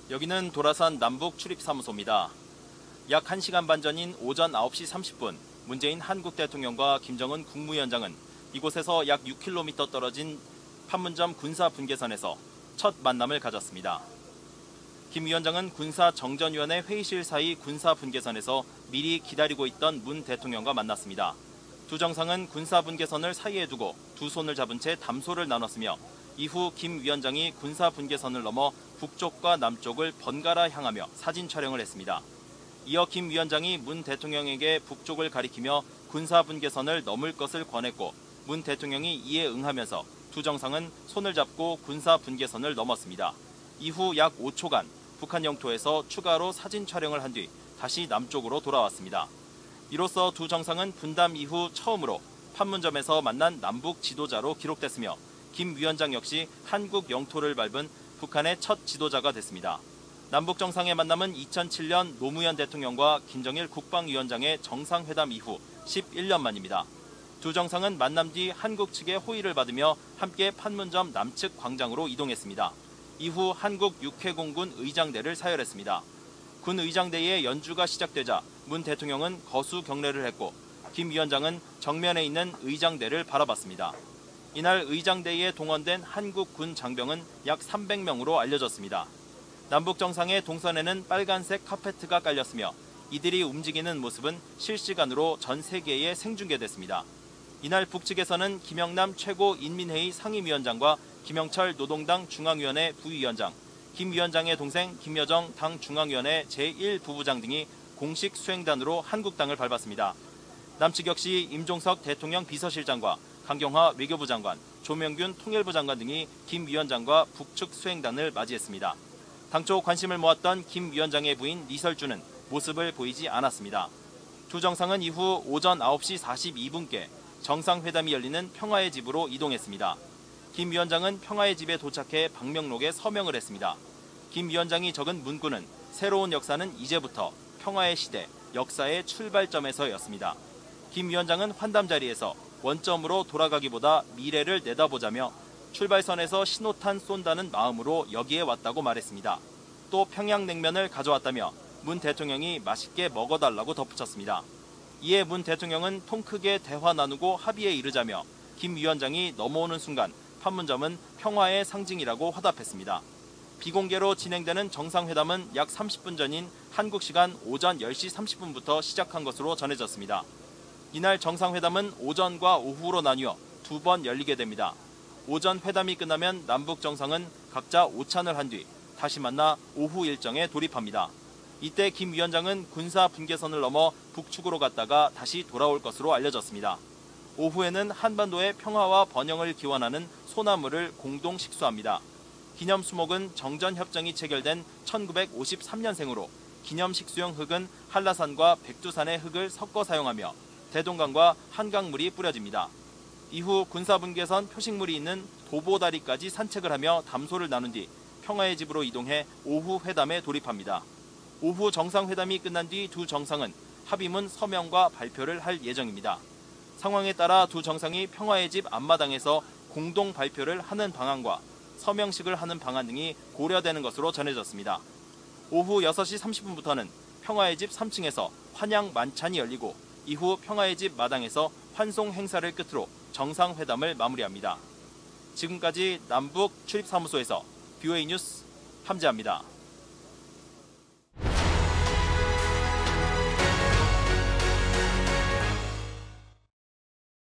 여기는 도라산 남북 출입사무소입니다. 약 1시간 반 전인 오전 9시 30분 문재인 한국 대통령과 김정은 국무위원장은 이곳에서 약 6km 떨어진 판문점 군사분계선에서 첫 만남을 가졌습니다. 김 위원장은 군사정전위원회 회의실 사이 군사분계선에서 미리 기다리고 있던 문 대통령과 만났습니다. 두 정상은 군사분계선을 사이에 두고 두 손을 잡은 채 담소를 나눴으며 이후 김 위원장이 군사분계선을 넘어 북쪽과 남쪽을 번갈아 향하며 사진 촬영을 했습니다. 이어 김 위원장이 문 대통령에게 북쪽을 가리키며 군사분계선을 넘을 것을 권했고 문 대통령이 이에 응하면서 두 정상은 손을 잡고 군사분계선을 넘었습니다. 이후 약 5초간 북한 영토에서 추가로 사진 촬영을 한 뒤 다시 남쪽으로 돌아왔습니다. 이로써 두 정상은 분담 이후 처음으로 판문점에서 만난 남북 지도자로 기록됐으며 김 위원장 역시 한국 영토를 밟은 북한의 첫 지도자가 됐습니다. 남북 정상의 만남은 2007년 노무현 대통령과 김정일 국방위원장의 정상회담 이후 11년 만입니다. 두 정상은 만남 뒤 한국 측의 호의를 받으며 함께 판문점 남측 광장으로 이동했습니다. 이후 한국 육해공군 의장대를 사열했습니다. 군 의장대의 연주가 시작되자 문 대통령은 거수 경례를 했고 김 위원장은 정면에 있는 의장대를 바라봤습니다. 이날 의장대에 동원된 한국 군 장병은 약 300명으로 알려졌습니다. 남북 정상의 동선에는 빨간색 카페트가 깔렸으며 이들이 움직이는 모습은 실시간으로 전 세계에 생중계됐습니다. 이날 북측에서는 김영남 최고인민회의 상임위원장과 김영철 노동당 중앙위원회 부위원장, 김 위원장의 동생 김여정 당 중앙위원회 제1부부장 등이 공식 수행단으로 한국당을 밟았습니다. 남측 역시 임종석 대통령 비서실장과 강경화 외교부 장관, 조명균 통일부 장관 등이 김 위원장과 북측 수행단을 맞이했습니다. 당초 관심을 모았던 김 위원장의 부인 리설주는 모습을 보이지 않았습니다. 두 정상은 이후 오전 9시 42분께 정상회담이 열리는 평화의 집으로 이동했습니다. 김 위원장은 평화의 집에 도착해 방명록에 서명을 했습니다. 김 위원장이 적은 문구는 새로운 역사는 이제부터 평화의 시대, 역사의 출발점에서였습니다. 김 위원장은 환담 자리에서 원점으로 돌아가기보다 미래를 내다보자며 출발선에서 신호탄 쏜다는 마음으로 여기에 왔다고 말했습니다. 또 평양냉면을 가져왔다며 문 대통령이 맛있게 먹어달라고 덧붙였습니다. 이에 문 대통령은 통 크게 대화 나누고 합의에 이르자며 김 위원장이 넘어오는 순간 판문점은 평화의 상징이라고 화답했습니다. 비공개로 진행되는 정상회담은 약 30분 전인 한국 시간 오전 10시 30분부터 시작한 것으로 전해졌습니다. 이날 정상회담은 오전과 오후로 나뉘어 두 번 열리게 됩니다. 오전 회담이 끝나면 남북 정상은 각자 오찬을 한 뒤 다시 만나 오후 일정에 돌입합니다. 이때 김 위원장은 군사 분계선을 넘어 북측으로 갔다가 다시 돌아올 것으로 알려졌습니다. 오후에는 한반도의 평화와 번영을 기원하는 소나무를 공동 식수합니다. 기념 수목은 정전협정이 체결된 1953년생으로 기념 식수용 흙은 한라산과 백두산의 흙을 섞어 사용하며 대동강과 한강물이 뿌려집니다. 이후 군사분계선 표식물이 있는 도보다리까지 산책을 하며 담소를 나눈 뒤 평화의 집으로 이동해 오후 회담에 돌입합니다. 오후 정상회담이 끝난 뒤 두 정상은 합의문 서명과 발표를 할 예정입니다. 상황에 따라 두 정상이 평화의 집 앞마당에서 공동 발표를 하는 방안과 서명식을 하는 방안 등이 고려되는 것으로 전해졌습니다. 오후 6시 30분부터는 평화의 집 3층에서 환양 만찬이 열리고 이후 평화의 집 마당에서 환송 행사를 끝으로 정상회담을 마무리합니다. 지금까지 남북 출입사무소에서 BOA 뉴스 함재합니다.